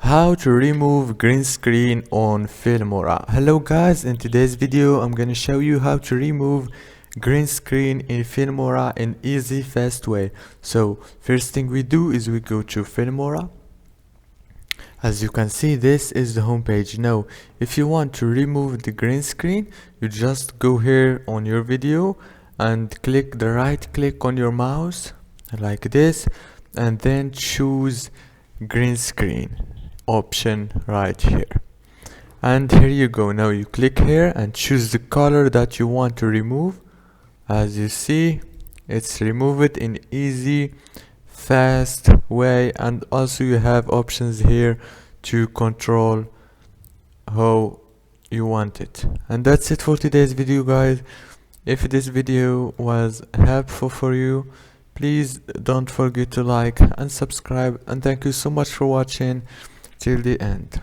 How to remove green screen on Filmora. Hello guys, in today's video I'm gonna show you how to remove green screen in Filmora in easy fast way. So first thing we do is we go to Filmora. As you can see, this is the home page. Now if you want to remove the green screen, you just go here on your video and click the right click on your mouse like this, and then choose green screen option right here, and here you go. Now you click here and choose the color that you want to remove. As you see, it's removed in easy fast way, and also you have options here to control how you want it. And that's it for today's video, guys. If this video was helpful for you, please don't forget to like and subscribe, and thank you so much for watching till the end.